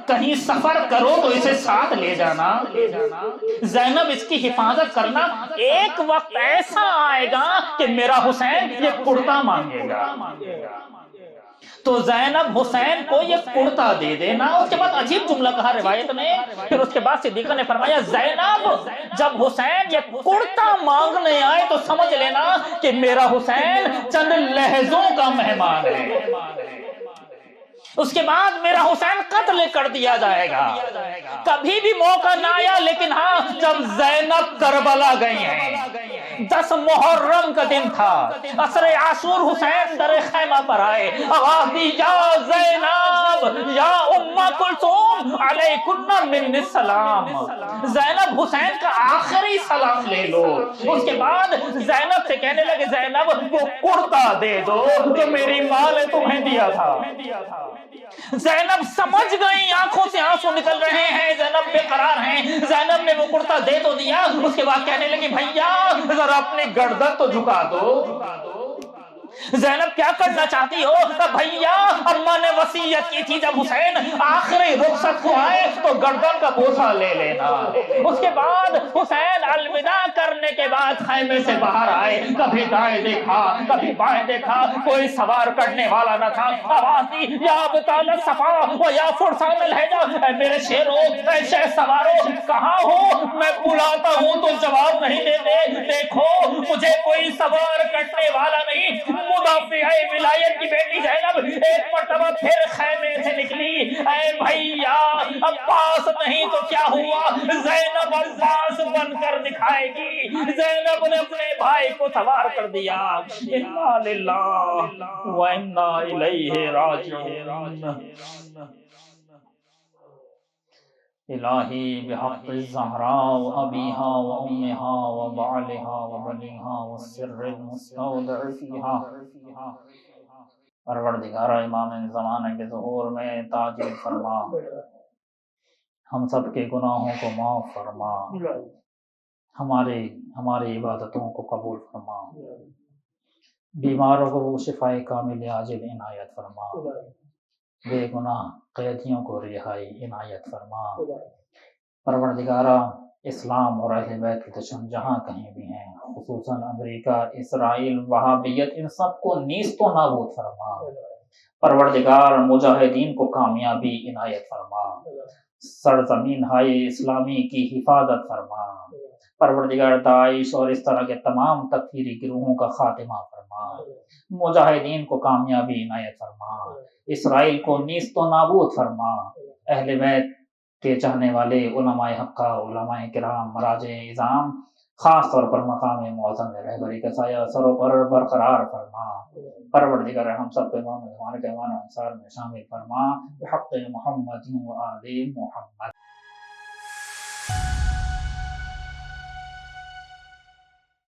کہیں سفر کرو تو اسے ساتھ لے جانا، زینب اس کی حفاظت کرنا، ایک وقت ایسا آئے گا کہ میرا حسین یہ کرتا مانگے گا۔ تو زینب حسین کو یہ کرتا دے دینا۔ اس کے بعد عجیب جملہ کہا روایت نے، پھر اس کے بعد صدیقہ نے فرمایا زینب جب حسین یہ کرتا مانگنے آئے تو سمجھ لینا کہ میرا حسین چند لہجوں کا مہمان ہے، اس کے بعد میرا حسین قتل کر دیا جائے گا۔ کبھی بھی موقع نہ آیا، لیکن ہاں جب زینب کربلا گئی ہیں، 10 محرم کا دن تھا، عصر عاشور، حسین در خیمہ پر آئے، آواز دی یا زینب یا ام کلثوم علیکن منی السلام، زینب حسین کا آخری سلام لے لو۔ اس کے بعد زینب سے کہنے لگے زینب وہ کرتا دے دو جو میری ماں نے تمہیں دیا تھا۔ زینب سمجھ گئی، آنکھوں سے آنسو نکل رہے ہیں، زینب بے قرار ہیں، زینب نے وہ کرتا دے تو دیا، اس کے بعد کہنے لگی بھیا ذرا اپنی گردن تو جھکا دو۔ زینب کیا کرنا چاہتی ہو؟ بھیا اماں نے وصیت کی تھی جب حسین آخری رخصت کو آئے تو گردن کا بوسہ لے لینا۔ اس کے بعد حسین الوداع کرنے کے بعد خیمے سے باہر آئے، کبھی دائیں دیکھا کبھی بائیں دیکھا، کوئی سوار کرنے والا نہ تھا۔ آواز دی یا ابطال الصفا و یا فرسان الحجہ، اے میرے شیرو، اے شہ سوارو کہاں ہو؟ میں بلاتا ہوں تو جواب نہیں دیتے، دیکھو مجھے کوئی سوار کرنے والا نہیں۔ مدافع ولایت کی بیٹی زینب ایک مرتبہ پھر خیمے سے نکلی، اے بھیا عباس نہیں تو کیا ہوا، زینب عباس بن کر دکھائے گی۔ زینب نے اپنے بھائی کو سوار کر دیا۔ انا للہ و انا الیہ راجعون۔ الہی بحق الزہراء و ابیہا و امہا و بعلہا و بنیہا و السر المستودع فیہا، پروردگارہ امام زمانہ کے ظہور میں تاجیل فرما، ہم سب کے گناہوں کو معاف فرما، ہماری عبادتوں کو قبول فرما، بیماروں کو شفائے کامل عاجل عنایت فرما، بے گناہ قیدیوں کو رہائی عنایت فرما۔ پروردگارہ اسلام اور اہل بیت کے دشمن جہاں کہیں بھی ہیں، خصوصاً امریکہ، اسرائیل، وہابیت، ان سب کو نیست و نابود فرما۔ پروردگار مجاہدین کو کامیابی عنایت فرما، سرزمین ہائے اسلامی کی حفاظت فرما۔ پروردگار داعش اور اس طرح کے تمام تکفیری گروہوں کا خاتمہ فرما، مجاہدین کو کامیابی عنایت فرما، اسرائیل کو نیست و نابود فرما۔ اہل بیت کے چاہنے والے علماء حقہ، علماء کرام، مراجع اعظام خاص طور پر مقام معظم میں رہبری کا سایہ سروں پر برقرار فرما۔ پروردگار ہم سب کو امام زمانہ کے ایمان و انصار میں شامل فرما، بحق محمد و آل محمد۔